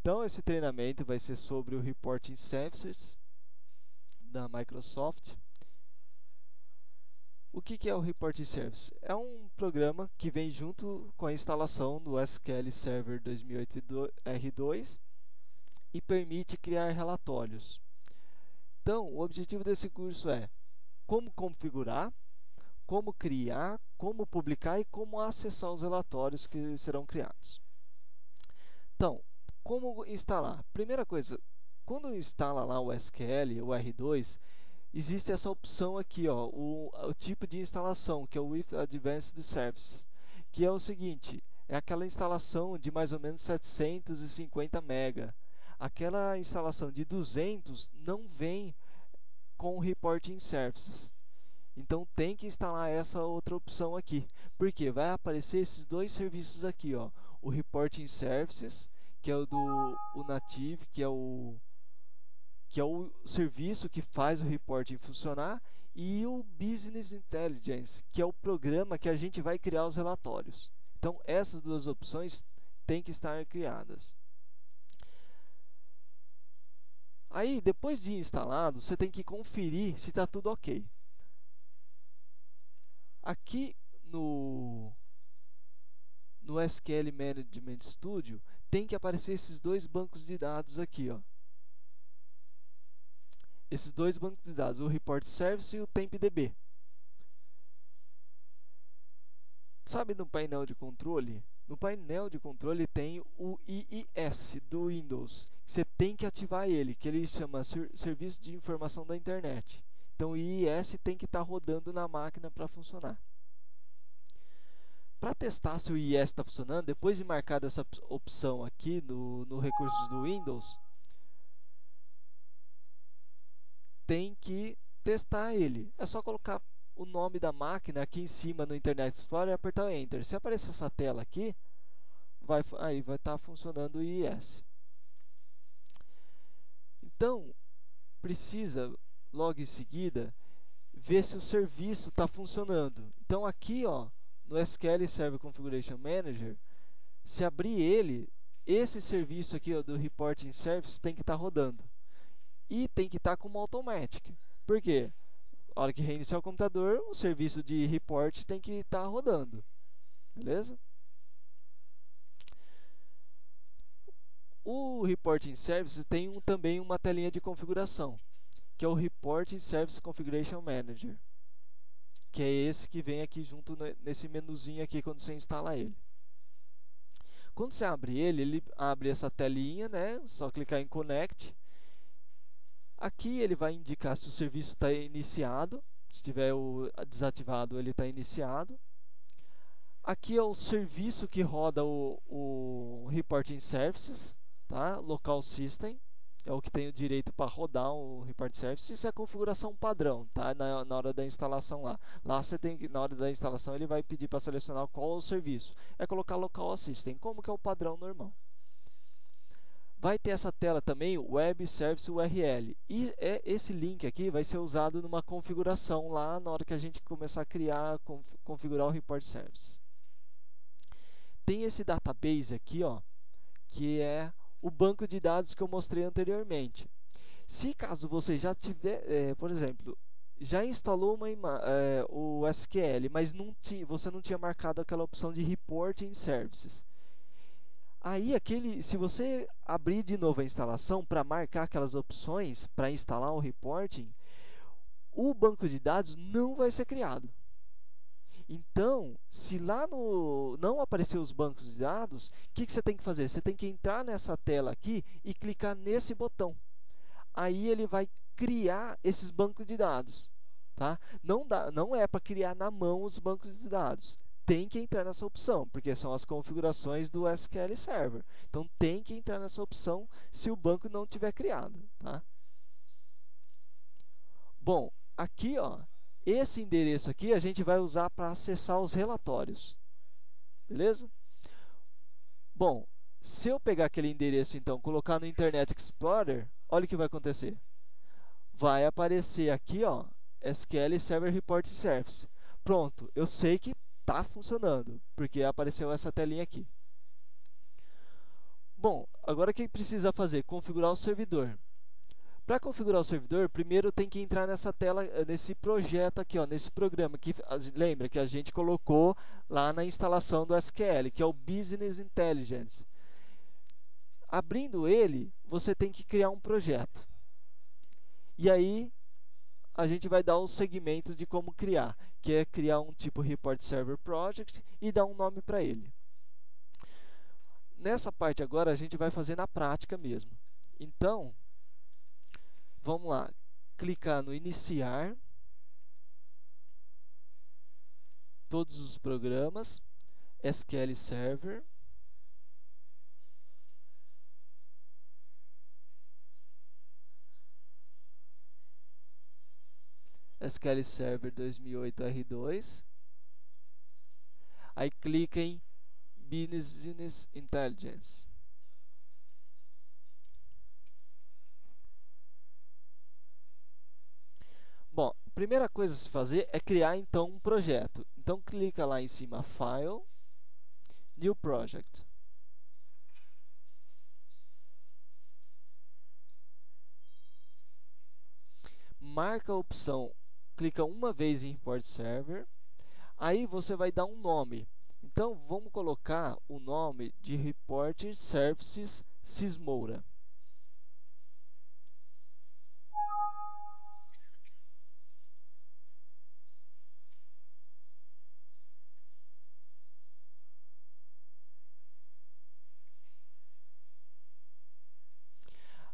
Então esse treinamento vai ser sobre o Reporting Services da Microsoft. O que é o Reporting Service? É um programa que vem junto com a instalação do SQL Server 2008 R2 e permite criar relatórios. Então, o objetivo desse curso é como configurar, como criar, como publicar e como acessar os relatórios que serão criados. Então, como instalar? Primeira coisa, quando instala lá o SQL, o R2, existe essa opção aqui, ó, o tipo de instalação, que é o With Advanced Services, que é o seguinte, é aquela instalação de mais ou menos 750 MB. Aquela instalação de 200 não vem com o Reporting Services. Então tem que instalar essa outra opção aqui, porque vai aparecer esses dois serviços aqui, ó, o Reporting Services, que é o Native, que é o serviço que faz o reporting funcionar, e o Business Intelligence, que é o programa que a gente vai criar os relatórios. Então, essas duas opções têm que estar criadas. Aí, depois de instalado, você tem que conferir se está tudo ok. Aqui no SQL Management Studio, tem que aparecer esses dois bancos de dados aqui, ó. Esses dois bancos de dados, o Report Service e o TempDB. Sabe no painel de controle? No painel de controle tem o IIS do Windows. Você tem que ativar ele, que ele chama Serviço de Informação da Internet. Então o IIS tem que estar rodando na máquina para funcionar. Para testar se o IIS está funcionando, depois de marcar essa opção aqui no Recursos do Windows, tem que testar ele. É só colocar o nome da máquina aqui em cima no Internet Explorer e apertar o Enter. Se aparecer essa tela aqui, aí vai estar funcionando o IIS. Então, precisa, logo em seguida, ver se o serviço está funcionando. Então, aqui, ó, no SQL Server Configuration Manager, se abrir ele, esse serviço aqui, ó, do Reporting Service tem que estar rodando. E tem que estar como Automatic. Por quê? A hora que reiniciar o computador, o serviço de report tem que estar rodando. Beleza? O Reporting Service tem também uma telinha de configuração, que é o Reporting Service Configuration Manager, que é esse que vem aqui junto nesse menuzinho aqui quando você instala ele. Quando você abre ele abre essa telinha, né? Só clicar em Connect. Aqui ele vai indicar se o serviço está iniciado. Se estiver desativado, ele está iniciado. Aqui é o serviço que roda o Reporting Services, tá? Local System, é o que tem o direito para rodar o Reporting Services. Isso é a configuração padrão, tá? Na hora da instalação lá. Lá você tem que, na hora da instalação, ele vai pedir para selecionar qual é o serviço. É colocar Local System, como que é o padrão normal. Vai ter essa tela também, Web Service URL. E esse link aqui vai ser usado numa configuração lá na hora que a gente começar a criar, configurar o Report Service. Tem esse database aqui, ó, que é o banco de dados que eu mostrei anteriormente. Se caso você já tiver, por exemplo, já instalou o SQL, mas você não tinha marcado aquela opção de Reporting Services. Aí, se você abrir de novo a instalação para marcar aquelas opções para instalar o reporting, o banco de dados não vai ser criado. Então, se lá não aparecer os bancos de dados, o que você tem que fazer? Você tem que entrar nessa tela aqui e clicar nesse botão. Aí ele vai criar esses bancos de dados. Tá? Não é para criar na mão os bancos de dados. Tem que entrar nessa opção, porque são as configurações do SQL Server. Então, tem que entrar nessa opção se o banco não tiver criado. Tá? Bom, aqui, ó, esse endereço aqui a gente vai usar para acessar os relatórios. Beleza? Bom, se eu pegar aquele endereço, então, colocar no Internet Explorer, olha o que vai acontecer. Vai aparecer aqui, ó, SQL Server Report Service. Pronto, eu sei que está funcionando, porque apareceu essa telinha aqui. Bom, agora o que precisa fazer? Configurar o servidor. Para configurar o servidor, primeiro tem que entrar nessa tela, nesse projeto aqui, ó, nesse programa que lembra que a gente colocou lá na instalação do SQL, que é o Business Intelligence. Abrindo ele, você tem que criar um projeto. E aí a gente vai dar os segmentos de como criar, que é criar um tipo Report Server Project e dar um nome para ele. Nessa parte agora a gente vai fazer na prática mesmo. Então, vamos lá, clicar no iniciar, todos os programas, SQL Server, SQL Server 2008 R2, aí clica em Business Intelligence. Bom, a primeira coisa a se fazer é criar então um projeto. Então clica lá em cima, File, New Project. Marca a opção, clica uma vez em Report Server, aí você vai dar um nome. Então vamos colocar o nome de Report Services Sysmoura.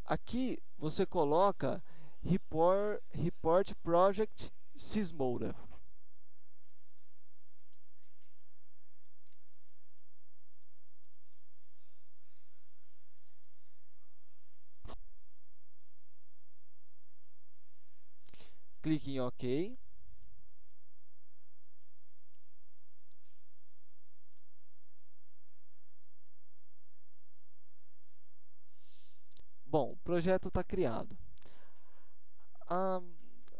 Aqui você coloca Report Project Sysmoura. Clique em OK. Bom, o projeto está criado.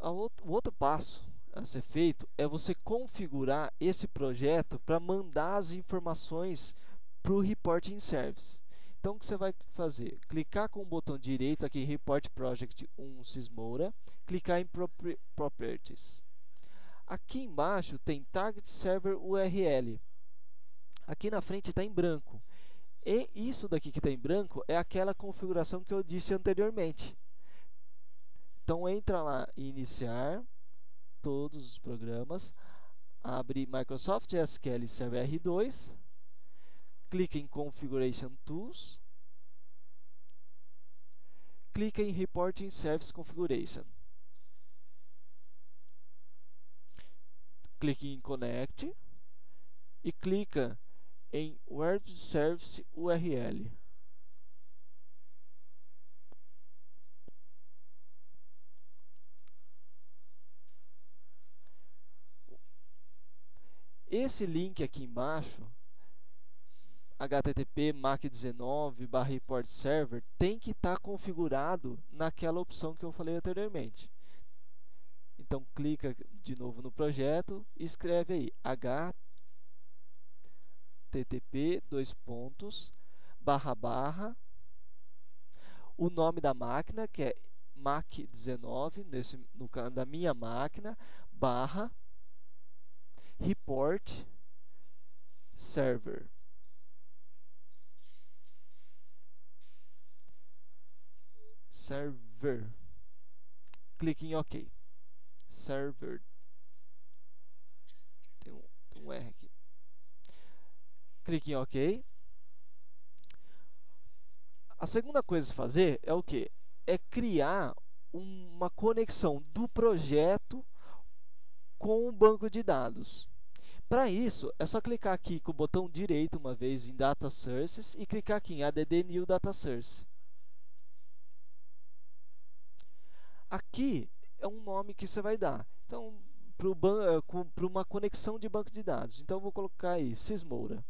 O outro passo a ser feito é você configurar esse projeto para mandar as informações para o Reporting Service. Então, o que você vai fazer? Clicar com o botão direito aqui em Report Project 1 Sysmoura, clicar em Properties. Aqui embaixo tem Target Server URL. Aqui na frente está em branco. E isso daqui que está em branco é aquela configuração que eu disse anteriormente. Então entra lá em iniciar todos os programas, abre Microsoft SQL Server R2, clica em Configuration Tools, clica em Reporting Service Configuration, clique em Connect e clica em Web Service URL. Esse link aqui embaixo, http mac19/report server, tem que estar configurado naquela opção que eu falei anteriormente. Então clica de novo no projeto e escreve aí http:// o nome da máquina, que é Mac19, no caso da minha máquina, / report server. Server. Clique em OK. Server. Tem um R aqui. Clique em OK. A segunda coisa a fazer é o que? É criar uma conexão do projeto com o banco de dados. Para isso, é só clicar aqui com o botão direito uma vez em Data Sources e clicar aqui em Add New Data Source. Aqui é um nome que você vai dar. Então, para uma conexão de banco de dados. Então, eu vou colocar aí Sysmoura.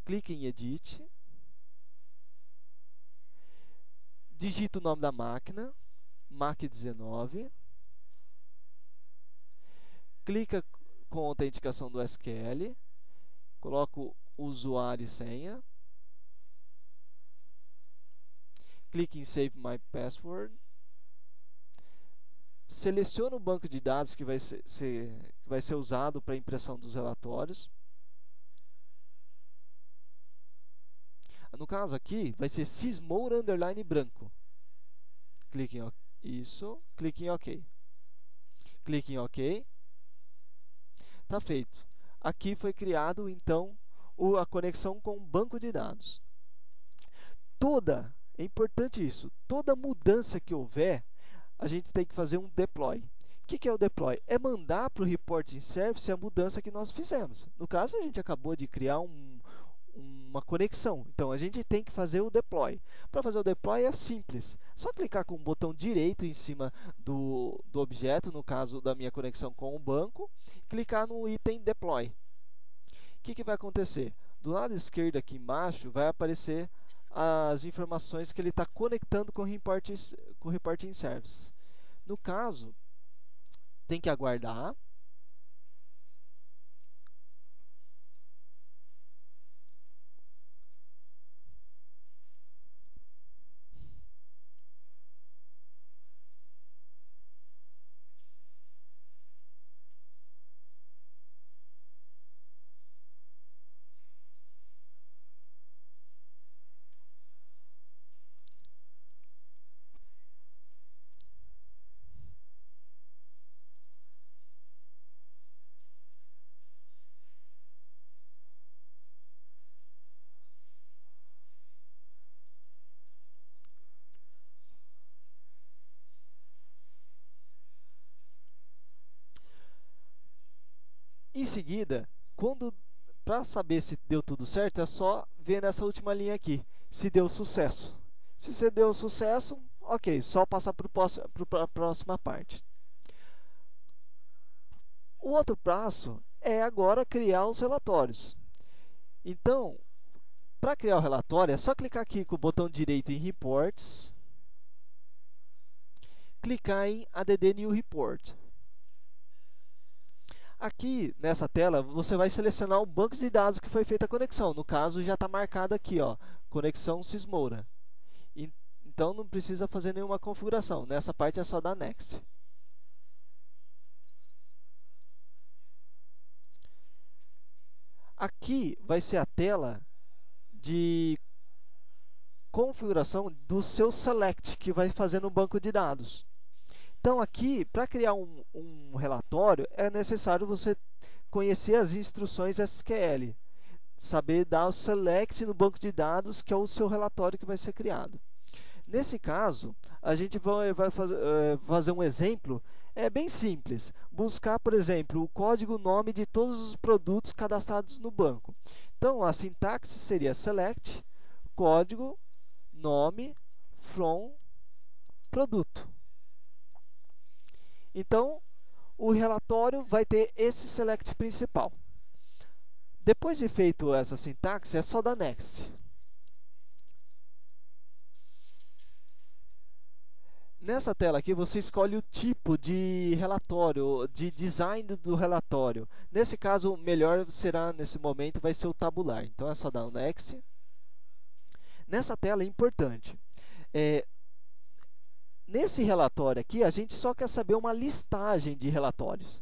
Clique em Edit. Digita o nome da máquina, Mac19. Clica com a autenticação do SQL coloco usuário e senha, clique em Save My Password, seleciono o banco de dados que vai ser usado para a impressão dos relatórios. No caso aqui, vai ser Sysmoura _ branco. Clique em isso, clique em OK. Clique em OK. Está feito. Aqui foi criado, então, a conexão com o banco de dados. É importante isso, toda mudança que houver, a gente tem que fazer um deploy. O que é o deploy? É mandar para o reporting service a mudança que nós fizemos. No caso, a gente acabou de criar uma conexão, então a gente tem que fazer o deploy. Para fazer o deploy é simples, só clicar com o botão direito em cima do objeto, no caso da minha conexão com o banco, clicar no item deploy. O que vai acontecer? Do lado esquerdo aqui embaixo vai aparecer as informações que ele está conectando com o reporting service. No caso, tem que aguardar. Em seguida, para saber se deu tudo certo, é só ver nessa última linha aqui, se deu sucesso. Se você deu sucesso, ok, só passar para a próxima parte. O outro passo é agora criar os relatórios. Então, para criar o relatório, é só clicar aqui com o botão direito em Reports, clicar em Add New Report. Aqui, nessa tela, você vai selecionar o banco de dados que foi feita a conexão. No caso, já está marcado aqui, ó, conexão Sysmoura. Então, não precisa fazer nenhuma configuração. Nessa parte é só dar Next. Aqui vai ser a tela de configuração do seu Select, que vai fazer no banco de dados. Então, aqui, para criar um relatório, é necessário você conhecer as instruções SQL. Saber dar o select no banco de dados, que é o seu relatório que vai ser criado. Nesse caso, a gente vai fazer um exemplo bem simples. Buscar, por exemplo, o código nome de todos os produtos cadastrados no banco. Então, a sintaxe seria select, código, nome, from, produto. Então, o relatório vai ter esse select principal. Depois de feito essa sintaxe, é só dar Next. Nessa tela aqui, você escolhe o tipo de relatório, de design do relatório. Nesse caso, o melhor será, nesse momento, vai ser o tabular. Então, é só dar um Next. Nessa tela é importante. Nesse relatório aqui, a gente só quer saber uma listagem de relatórios,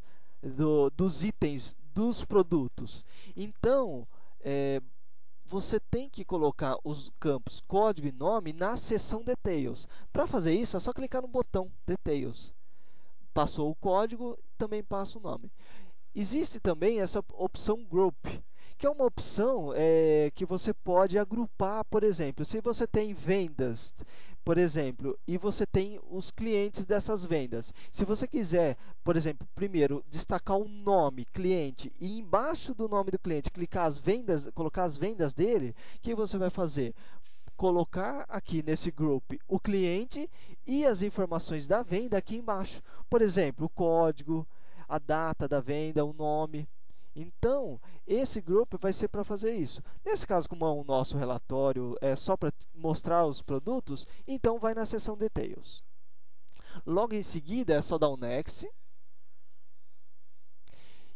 dos itens, dos produtos. Então, você tem que colocar os campos código e nome na seção Details. Para fazer isso, é só clicar no botão Details. Passou o código, também passa o nome. Existe também essa opção Group, que é uma opção que você pode agrupar, por exemplo, se você tem vendas, por exemplo, e você tem os clientes dessas vendas. Se você quiser, por exemplo, primeiro destacar o nome cliente e embaixo do nome do cliente colocar as vendas dele, o que você vai fazer? Colocar aqui nesse group o cliente e as informações da venda aqui embaixo. Por exemplo, o código, a data da venda, o nome. Então, esse grupo vai ser para fazer isso. Nesse caso, como é o nosso relatório é só para mostrar os produtos, então vai na seção Details. Logo em seguida, é só dar um Next.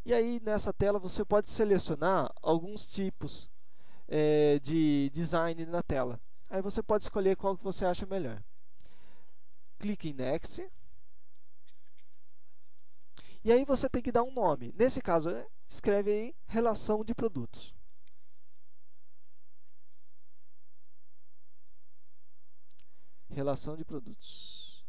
E aí nessa tela você pode selecionar alguns tipos de design na tela. Aí você pode escolher qual que você acha melhor. Clique em Next. E aí você tem que dar um nome. Nesse caso, escreve aí relação de produtos. Relação de produtos.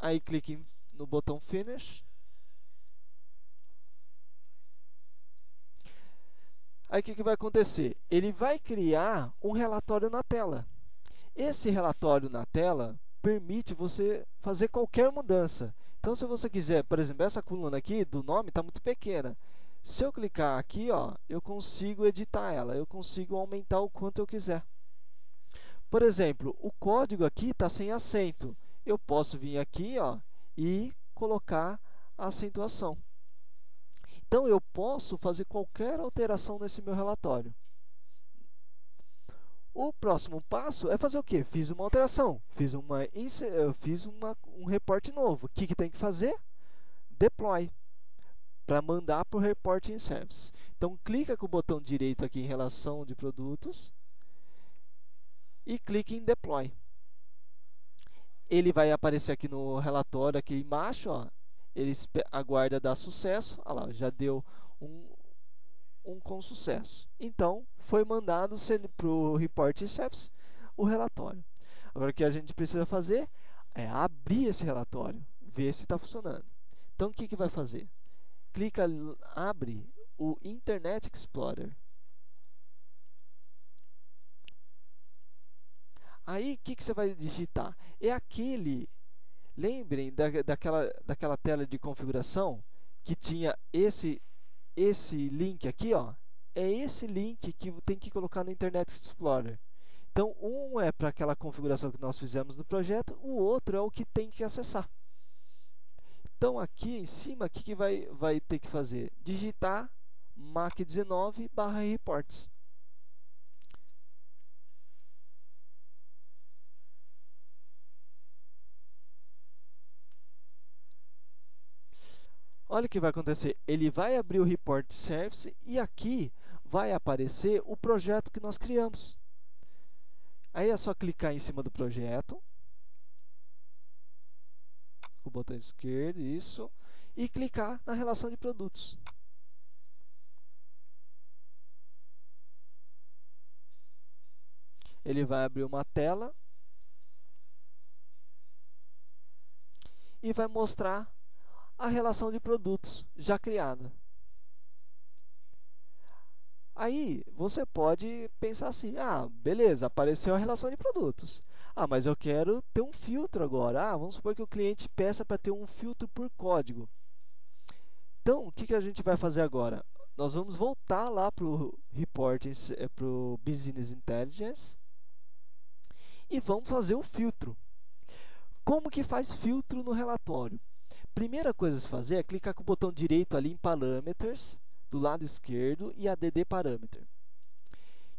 Aí clique no botão Finish. Aí o que vai acontecer? Ele vai criar um relatório na tela. Esse relatório na tela permite você fazer qualquer mudança. Então, se você quiser, por exemplo, essa coluna aqui do nome está muito pequena. Se eu clicar aqui, ó, eu consigo editar ela, eu consigo aumentar o quanto eu quiser. Por exemplo, o código aqui está sem acento. Eu posso vir aqui, ó, e colocar a acentuação. Então, eu posso fazer qualquer alteração nesse meu relatório. O próximo passo é fazer o quê? Fiz uma alteração, fiz um reporte novo. O que tem que fazer? Deploy, para mandar para o Reporting Service. Então, clica com o botão direito aqui em relação de produtos e clique em Deploy. Ele vai aparecer aqui no relatório, aqui embaixo, ó, ele aguarda dar sucesso. Olha lá, já deu um com sucesso. Então, foi mandado para o Reporting Service o relatório. Agora, o que a gente precisa fazer é abrir esse relatório, ver se está funcionando. Então, o que vai fazer? Clica, abre o Internet Explorer. Aí, o que você vai digitar? É aquele... Lembrem daquela tela de configuração que tinha esse link aqui, ó, é esse link que tem que colocar no Internet Explorer. Então, um é para aquela configuração que nós fizemos no projeto, o outro é o que tem que acessar. Então, aqui em cima, o que vai ter que fazer? Digitar mac19/reports. Olha o que vai acontecer. Ele vai abrir o Report Service e aqui vai aparecer o projeto que nós criamos. Aí é só clicar em cima do projeto, com o botão esquerdo, isso, e clicar na relação de produtos. Ele vai abrir uma tela e vai mostrar a relação de produtos já criada. Aí você pode pensar assim: ah, beleza, apareceu a relação de produtos. Ah, mas eu quero ter um filtro agora. Ah, vamos supor que o cliente peça para ter um filtro por código. Então, o que a gente vai fazer agora? Nós vamos voltar lá para o Reporting, para o Business Intelligence e vamos fazer o filtro. Como que faz filtro no relatório? Primeira coisa a se fazer é clicar com o botão direito ali em Parameters, do lado esquerdo, e add Parameter. O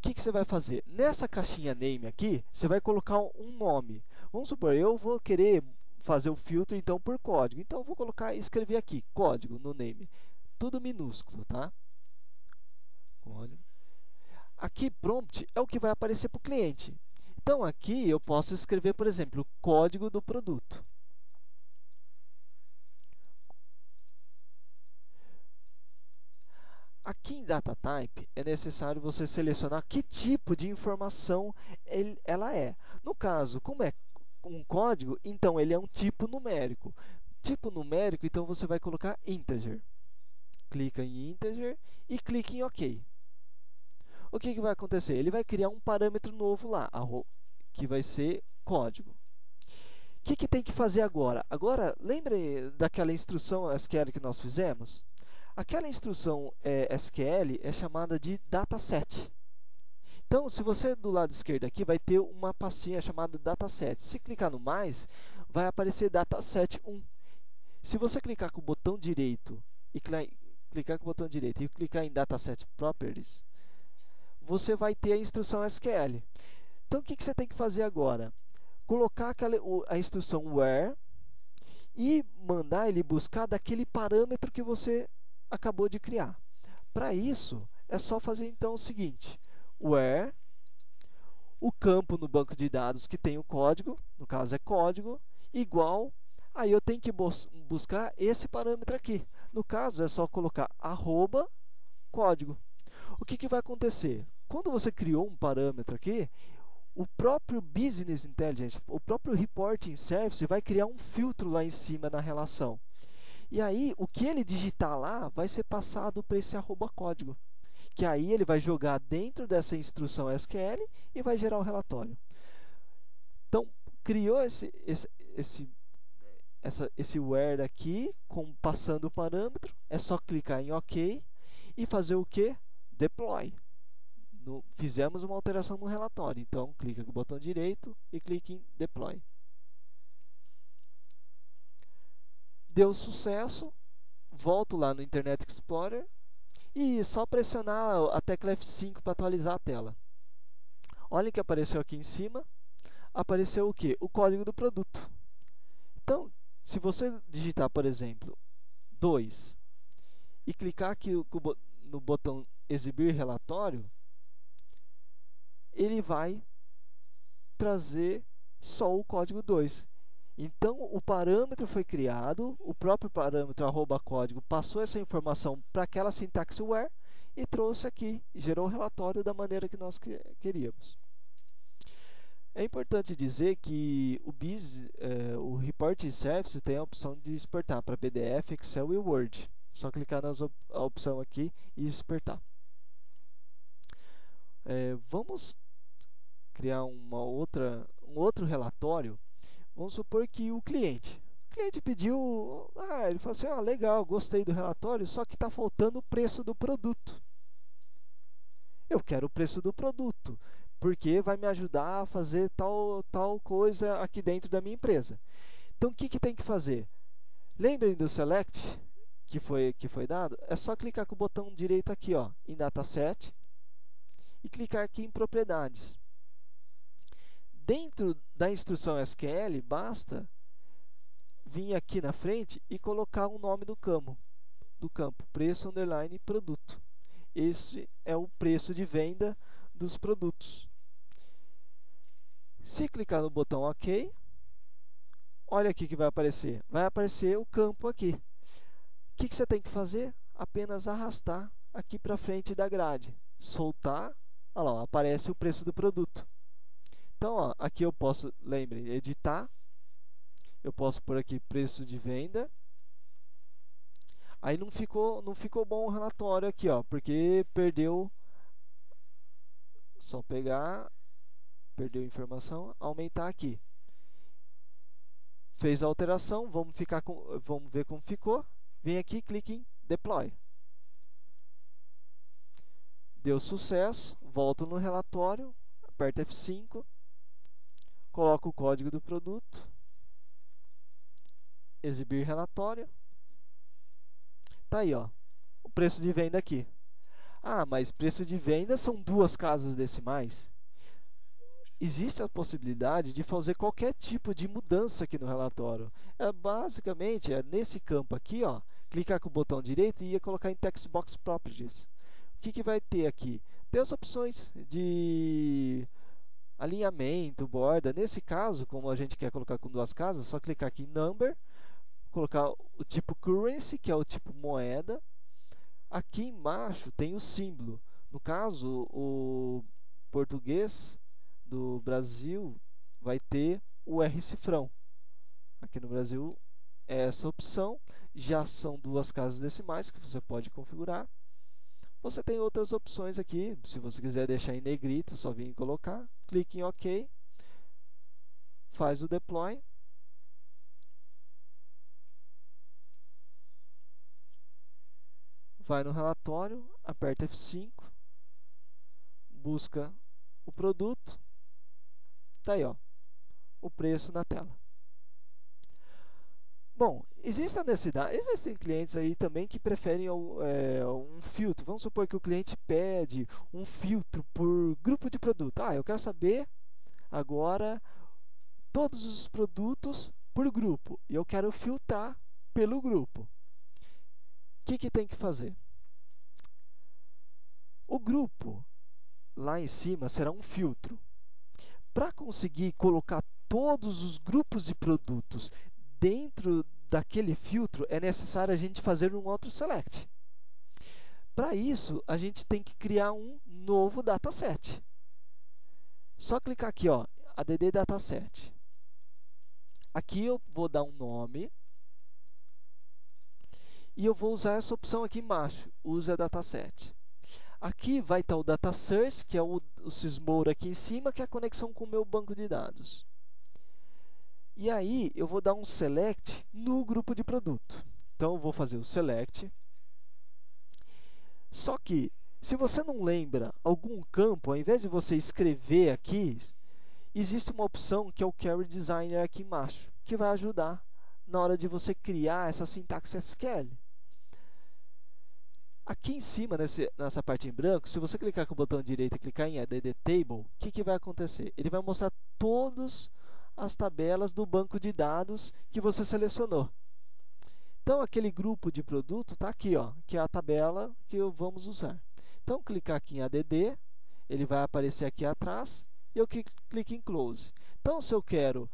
que você vai fazer? Nessa caixinha Name aqui, você vai colocar um nome. Vamos supor, eu vou querer fazer o filtro então por código. Então, eu vou escrever aqui, código no Name. Tudo minúsculo, tá? Código. Aqui, Prompt é o que vai aparecer para o cliente. Então, aqui eu posso escrever, por exemplo, o código do produto. Aqui em Data Type, é necessário você selecionar que tipo de informação ela é. No caso, como é um código, então ele é um tipo numérico. Tipo numérico, então você vai colocar integer. Clica em integer e clique em OK. O que vai acontecer? Ele vai criar um parâmetro novo lá, que vai ser código. O que tem que fazer agora? Agora, lembre daquela instrução SQL que nós fizemos? Aquela instrução SQL é chamada de dataset. Então, se você do lado esquerdo aqui vai ter uma pastinha chamada dataset. Se clicar no mais, vai aparecer dataset 1. Se você clicar com o botão direito e clicar em dataset properties, você vai ter a instrução SQL. Então, o que você tem que fazer agora? colocar a instrução where e mandar ele buscar daquele parâmetro que você acabou de criar. Para isso, é só fazer então o seguinte: where, o campo no banco de dados que tem o código, no caso é código, igual, aí eu tenho que buscar esse parâmetro aqui. No caso, é só colocar arroba código. O que vai acontecer? Quando você criou um parâmetro aqui, o próprio Business Intelligence, o próprio Reporting Service vai criar um filtro lá em cima na relação. E aí, o que ele digitar lá vai ser passado para esse arroba código, que aí ele vai jogar dentro dessa instrução SQL e vai gerar o relatório. Então, criou esse where aqui, passando o parâmetro, é só clicar em OK e fazer o que? Deploy. Fizemos uma alteração no relatório, então clica com o botão direito e clique em Deploy. Deu sucesso, volto lá no Internet Explorer e só pressionar a tecla F5 para atualizar a tela. Olha o que apareceu aqui em cima, apareceu o que? O código do produto. Então, se você digitar, por exemplo, 2 e clicar aqui no botão Exibir relatório, ele vai trazer só o código 2. Então, o parâmetro foi criado, o próprio parâmetro arroba código passou essa informação para aquela sintaxe where e trouxe aqui, e gerou o relatório da maneira que nós queríamos. É importante dizer que o Reporting Service tem a opção de exportar para PDF, Excel e Word. Só clicar na opção aqui e exportar. Vamos criar um outro relatório. Vamos supor que o cliente pediu, ele falou assim, legal, gostei do relatório, só que está faltando o preço do produto. Eu quero o preço do produto, porque vai me ajudar a fazer tal coisa aqui dentro da minha empresa. Então, o que tem que fazer? Lembrem do Select que foi dado? É só clicar com o botão direito aqui, em Dataset, e clicar aqui em Propriedades. Dentro da instrução SQL, basta vir aqui na frente e colocar o nome do campo, preço underline produto. Esse é o preço de venda dos produtos. Se clicar no botão OK, olha aqui que vai aparecer. Vai aparecer o campo aqui. O que você tem que fazer? Apenas arrastar aqui para frente da grade. Soltar, olha lá, aparece o preço do produto. Então, aqui eu posso, lembrem, editar. Eu posso pôr aqui preço de venda. Aí não ficou bom o relatório aqui, porque perdeu. Só pegar, perdeu a informação, aumentar aqui. Fez a alteração, vamos ver como ficou. Vem aqui, clique em Deploy. Deu sucesso, volto no relatório, aperta F5, coloco o código do produto, exibir relatório. Tá aí, o preço de venda aqui. Mas preço de venda são 2 casas decimais. Existe a possibilidade de fazer qualquer tipo de mudança aqui no relatório. Basicamente, nesse campo aqui, clicar com o botão direito e colocar em Text Box Properties. O que vai ter aqui? Tem as opções de alinhamento, borda. Nesse caso, como a gente quer colocar com 2 casas, só clicar aqui em Number, colocar o tipo Currency, que é o tipo moeda. Aqui embaixo tem o símbolo. No caso, o português do Brasil vai ter o R cifrão. Aqui no Brasil é essa opção. Já são 2 casas decimais que você pode configurar. Você tem outras opções aqui. Se você quiser deixar em negrito, só vir e colocar. Clique em OK. Faz o deploy. Vai no relatório, aperta F5, busca o produto, tá aí, o preço na tela. Bom, existem clientes aí também que preferem um filtro. Vamos supor que o cliente pede um filtro por grupo de produto. Eu quero saber agora todos os produtos por grupo e eu quero filtrar pelo grupo. O que tem que fazer? O grupo lá em cima será um filtro. Para conseguir colocar todos os grupos de produtos dentro daquele filtro, é necessário a gente fazer um auto select. Para isso, a gente tem que criar um novo dataset. Só clicar aqui, ó, add dataset. Aqui eu vou dar um nome e eu vou usar essa opção aqui embaixo, usa dataset. Aqui vai estar o data source, que é o Sysmore aqui em cima, que é a conexão com o meu banco de dados. E aí eu vou dar um select no grupo de produto. Então eu vou fazer o select. Só que, se você não lembra algum campo, ao invés de você escrever aqui, existe uma opção que é o Query Designer aqui embaixo, que vai ajudar na hora de você criar essa sintaxe SQL. Aqui em cima, nessa parte em branco, se você clicar com o botão direito e clicar em Add Table, o que vai acontecer? Ele vai mostrar todas as tabelas do banco de dados que você selecionou. Então, aquele grupo de produto está aqui, ó, que é a tabela que vamos usar. Então, clicar aqui em ADD, ele vai aparecer aqui atrás, e eu clico em Close. Então, se eu quero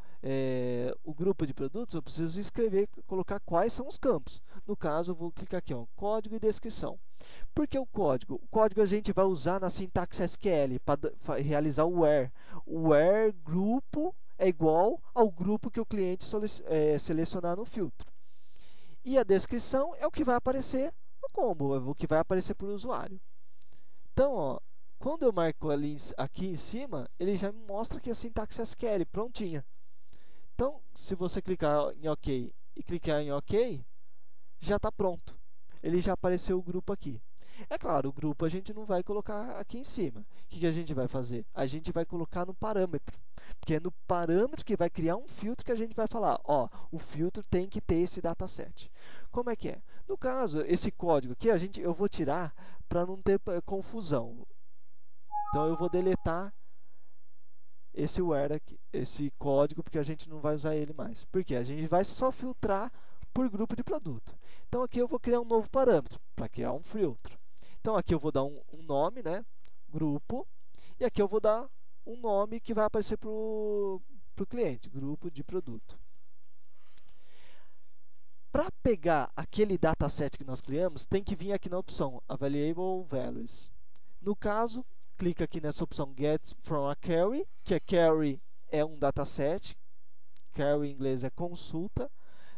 o grupo de produtos, eu preciso escrever, colocar quais são os campos. No caso, eu vou clicar aqui, ó, código e descrição. Por que o código? O código a gente vai usar na sintaxe SQL para realizar o where. O where grupo é igual ao grupo que o cliente selecionar no filtro. E a descrição é o que vai aparecer no combo, é o que vai aparecer para o usuário. Então, ó, quando eu marco ali, aqui em cima, ele já me mostra que a sintaxe SQL prontinha. Então, se você clicar em OK e clicar em OK, já está pronto. Ele já apareceu o grupo aqui. É claro, o grupo a gente não vai colocar aqui em cima. O que a gente vai fazer? A gente vai colocar no parâmetro. Porque é no parâmetro que vai criar um filtro que a gente vai falar, ó, o filtro tem que ter esse dataset. Como é que é? No caso, esse código aqui, eu vou tirar para não ter confusão. Então, eu vou deletar esse where aqui, esse código, porque a gente não vai usar ele mais. Por quê? A gente vai só filtrar por grupo de produto. Então, aqui eu vou criar um novo parâmetro, para criar um filtro. Então, aqui eu vou dar um nome, né? Grupo, e aqui eu vou dar um nome que vai aparecer para o cliente, grupo de produto. Para pegar aquele dataset que nós criamos, tem que vir aqui na opção Available Values. No caso, clica aqui nessa opção Get from a Query, que a Query é um dataset, Query em inglês é consulta.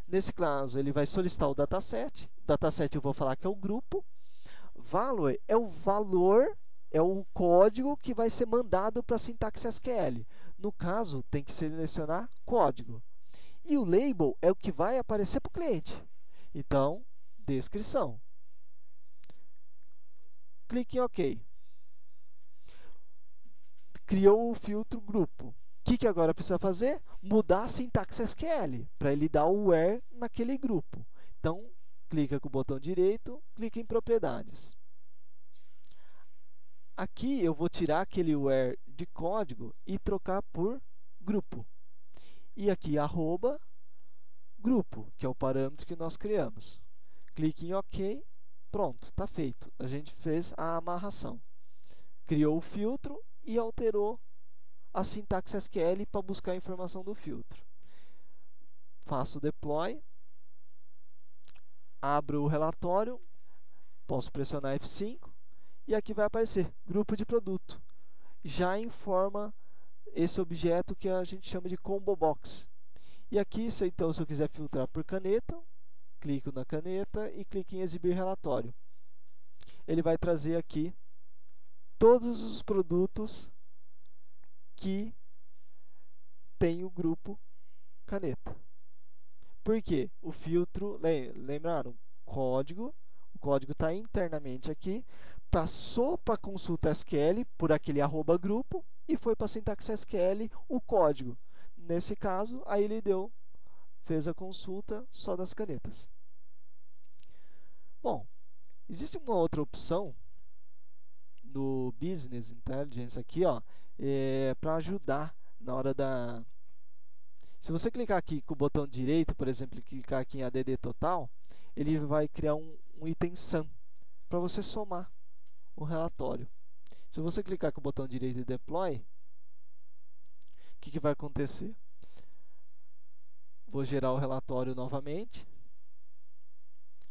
Nesse caso, ele vai solicitar o dataset. Dataset eu vou falar que é o grupo. Value é o valor, é o código que vai ser mandado para a sintaxe SQL. No caso, tem que selecionar código. E o label é o que vai aparecer para o cliente. Então, descrição. Clique em OK. Criou o filtro grupo. O que agora precisa fazer? Mudar a sintaxe SQL, para ele dar o where naquele grupo. Então, clica com o botão direito, clica em propriedades. Aqui eu vou tirar aquele where de código e trocar por grupo. E aqui, arroba, grupo, que é o parâmetro que nós criamos. Clique em OK, pronto, está feito. A gente fez a amarração. Criou o filtro e alterou a sintaxe SQL para buscar a informação do filtro. Faço o deploy, abro o relatório, posso pressionar F5 e aqui vai aparecer grupo de produto. Já informa esse objeto que a gente chama de combo box. E aqui, então, se eu quiser filtrar por caneta, clico na caneta e clico em exibir relatório. Ele vai trazer aqui todos os produtos que tem o grupo caneta. Por quê? O filtro, lembraram? O código está internamente aqui, passou para a consulta SQL por aquele arroba grupo e foi para a sintaxe SQL o código. Nesse caso, aí ele fez a consulta só das canetas. Bom, existe uma outra opção no Business Intelligence aqui, ó, para ajudar na hora Se você clicar aqui com o botão direito, por exemplo, e clicar aqui em ADD total, ele vai criar um item sum para você somar o relatório. Se você clicar com o botão direito e deploy, o que vai acontecer? Vou gerar o relatório novamente.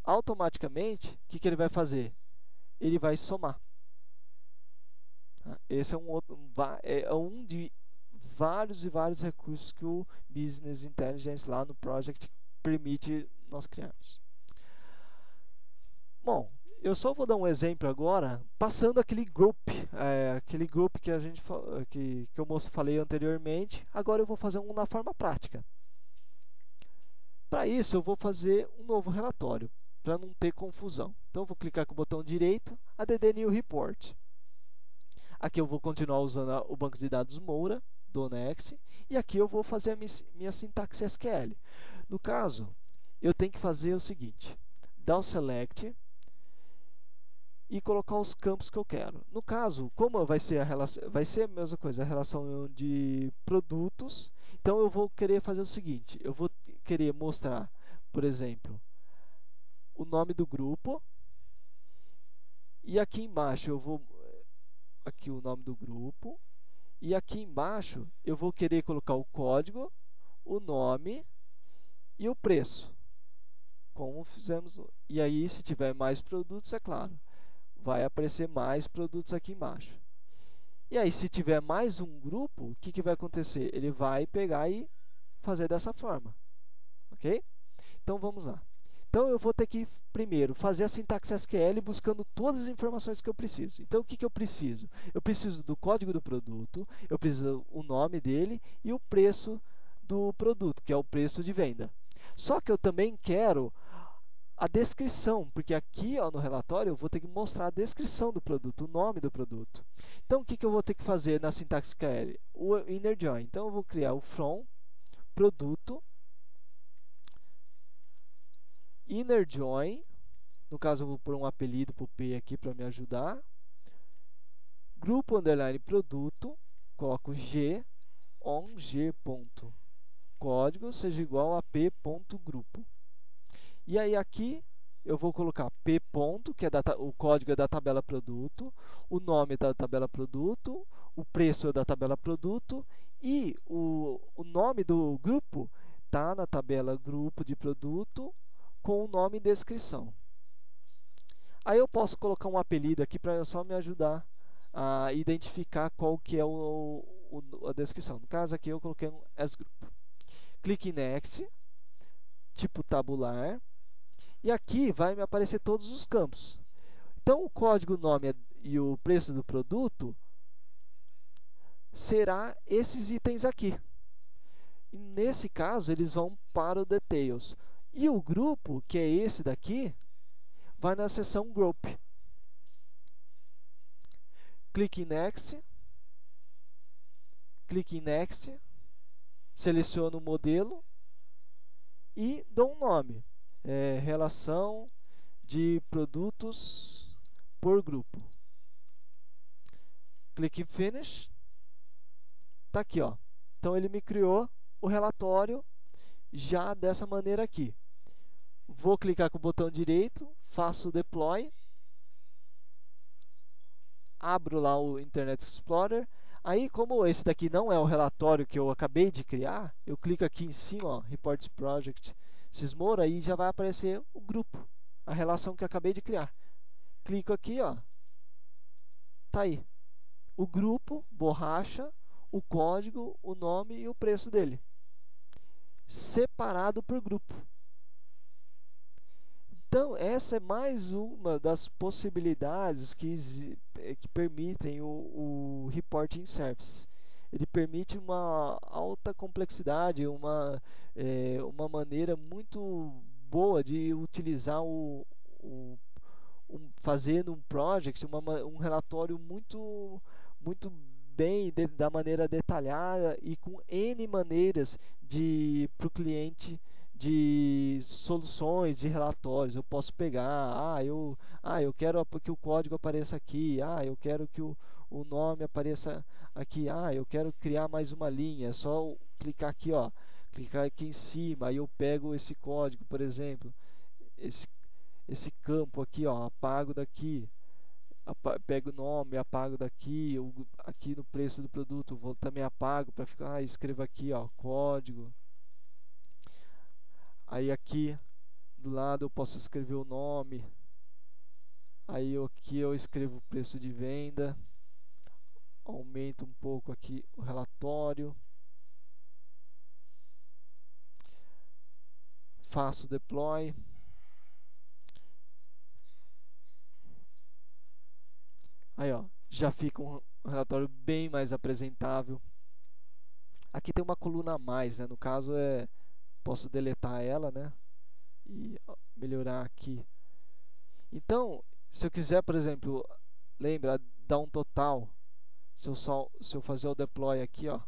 Automaticamente, o que ele vai fazer? Ele vai somar. Esse é um de vários e vários recursos que o Business Intelligence lá no Project permite nós criarmos. Bom, eu só vou dar um exemplo agora, passando aquele group que a gente que eu falei anteriormente. Agora eu vou fazer um na forma prática. Para isso, eu vou fazer um novo relatório, para não ter confusão. Então, eu vou clicar com o botão direito, ADD New Report. Aqui eu vou continuar usando o banco de dados Moura, do Next, e aqui eu vou fazer a minha sintaxe SQL. No caso, eu tenho que fazer o seguinte, dar o select e colocar os campos que eu quero. No caso, como vai ser a mesma coisa, a relação de produtos, então eu vou querer fazer o seguinte, eu vou querer mostrar, por exemplo, o nome do grupo, e aqui embaixo eu vou aqui o nome do grupo, e aqui embaixo eu vou querer colocar o código, o nome e o preço, como fizemos. E aí, se tiver mais produtos, é claro, vai aparecer mais produtos aqui embaixo. E aí, se tiver mais um grupo, o que vai acontecer? Ele vai pegar e fazer dessa forma, ok? Então, vamos lá. Então, eu vou ter que, primeiro, fazer a sintaxe SQL buscando todas as informações que eu preciso. Então, o que eu preciso? Eu preciso do código do produto, eu preciso o nome dele e o preço do produto, que é o preço de venda. Só que eu também quero a descrição, porque aqui no relatório eu vou ter que mostrar a descrição do produto, o nome do produto. Então, o que eu vou ter que fazer na sintaxe SQL? O inner join. Então, eu vou criar o from produto inner join, no caso eu vou pôr um apelido para o P aqui para me ajudar, grupo underline produto, coloco g, on g.código seja igual a p.grupo. E aí aqui eu vou colocar p ponto, que é o código é da tabela produto, o nome da tabela produto, o preço é da tabela produto e o nome do grupo está na tabela grupo de produto, com o nome e descrição. Aí eu posso colocar um apelido aqui para só me ajudar a identificar qual que é a descrição. No caso aqui eu coloquei um as group. Clique em Next, tipo tabular, e aqui vai me aparecer todos os campos. Então o código, nome e o preço do produto será esses itens aqui. E nesse caso eles vão para o Details. E o grupo, que é esse daqui, vai na seção Group. Clique em Next. Clique em Next. Seleciono o modelo e dou um nome. Relação de produtos por grupo. Clique em Finish. Está aqui, ó. Então ele me criou o relatório já dessa maneira aqui. Vou clicar com o botão direito, faço o deploy, abro lá o Internet Explorer. Aí, como esse daqui não é o relatório que eu acabei de criar, eu clico aqui em cima, ó, Reports Project Sysmora, aí já vai aparecer o grupo, a relação que eu acabei de criar. Clico aqui, ó, tá aí. O grupo, borracha, o código, o nome e o preço dele, separado por grupo. Então, essa é mais uma das possibilidades que permitem o Reporting Services. Ele permite uma alta complexidade, uma maneira muito boa de utilizar fazer um project, um relatório muito bem, da maneira detalhada e com N maneiras para o cliente de soluções, de relatórios. Eu posso pegar, eu quero que o código apareça aqui, eu quero que o nome apareça aqui, eu quero criar mais uma linha. É só clicar aqui, ó, clicar aqui em cima, aí eu pego esse código, por exemplo, esse, esse campo aqui, ó, apago daqui, pego o nome, apago daqui, aqui no preço do produto, vou também apago para ficar, escrevo aqui, ó, código. Aí aqui do lado eu posso escrever o nome. Aí aqui eu escrevo o preço de venda. Aumento um pouco aqui o relatório. Faço deploy. Aí, ó, já fica um relatório bem mais apresentável. Aqui tem uma coluna a mais, né? No caso posso deletar ela, né? E melhorar aqui. Então, se eu quiser, por exemplo, lembra, dar um total. Se eu fazer o deploy aqui, ó,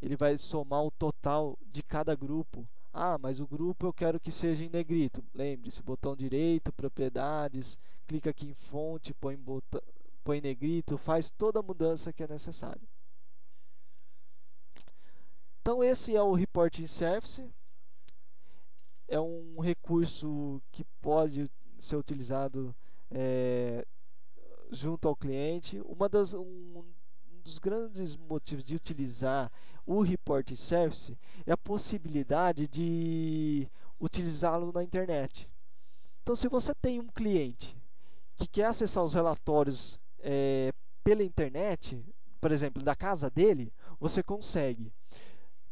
ele vai somar o total de cada grupo. Ah, mas o grupo eu quero que seja em negrito. Lembre-se, botão direito, propriedades, clica aqui em fonte, põe negrito, faz toda a mudança que é necessária. Então esse é o Reporting Service. É um recurso que pode ser utilizado junto ao cliente. Um dos grandes motivos de utilizar o Reporting Service é a possibilidade de utilizá-lo na internet. Então, se você tem um cliente que quer acessar os relatórios pela internet, por exemplo, da casa dele, você consegue.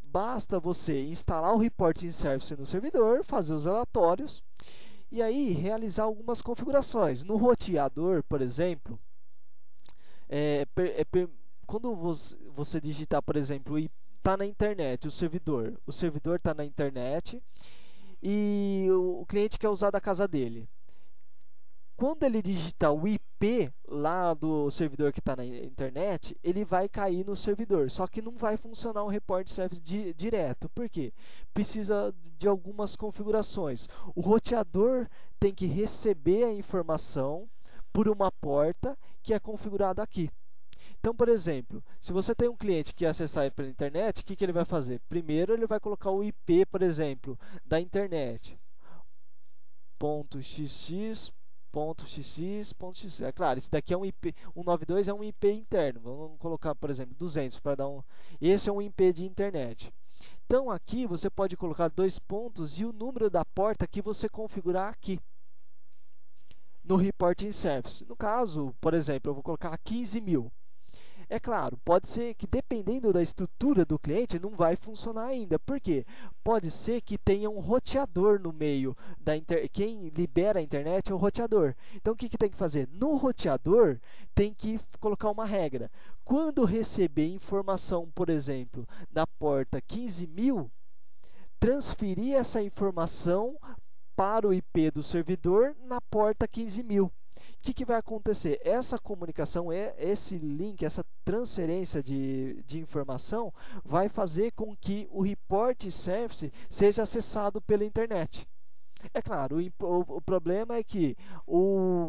Basta você instalar o Reporting Service no servidor, fazer os relatórios e aí realizar algumas configurações. No roteador, por exemplo, quando você digitar, por exemplo, e está na internet, o servidor está na internet e o cliente quer usar da casa dele. Quando ele digitar o IP lá do servidor que está na internet, ele vai cair no servidor, só que não vai funcionar o Report Service direto. Por quê? Precisa de algumas configurações. O roteador tem que receber a informação por uma porta que é configurada aqui. Então, por exemplo, se você tem um cliente que acessar pela internet, o que ele vai fazer? Primeiro, ele vai colocar o IP, por exemplo, da internet. .xx, .xx. É claro, esse daqui é um IP, 192 é um IP interno. Vamos colocar, por exemplo, 200 para dar um. Esse é um IP de internet. Então aqui você pode colocar 2 pontos e o número da porta que você configurar aqui no Reporting Service. No caso, por exemplo, eu vou colocar 15.000. É claro, pode ser que dependendo da estrutura do cliente não vai funcionar ainda. Por quê? Pode ser que tenha um roteador no meio da quem libera a internet é o roteador. Então o que tem que fazer? No roteador tem que colocar uma regra. Quando receber informação, por exemplo, da porta 15.000, transferir essa informação para o IP do servidor na porta 15.000. O que vai acontecer? Essa comunicação, esse link, essa transferência de informação vai fazer com que o Report Service seja acessado pela internet. É claro, o problema é que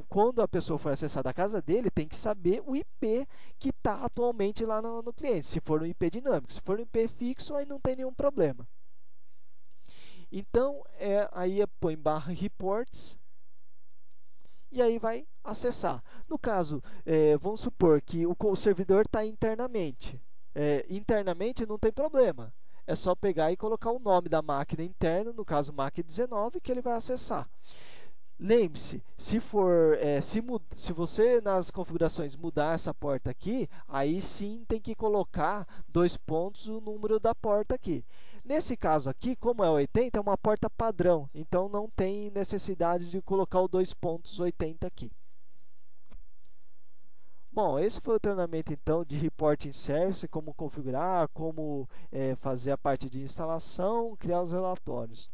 quando a pessoa for acessar a casa dele, tem que saber o IP que está atualmente lá no cliente. Se for um IP dinâmico, se for um IP fixo, aí não tem nenhum problema. Então, aí põe /reports e aí vai acessar. No caso, vamos supor que o servidor está internamente. Internamente não tem problema. É só pegar e colocar o nome da máquina interna, no caso MAC 19, que ele vai acessar. Lembre-se, se você nas configurações mudar essa porta aqui, aí sim tem que colocar 2 pontos o número da porta aqui. Nesse caso aqui, como é 80, é uma porta padrão, então não tem necessidade de colocar o 2 pontos 80 aqui. Bom, esse foi o treinamento então de Reporting Service, como configurar, como fazer a parte de instalação, criar os relatórios.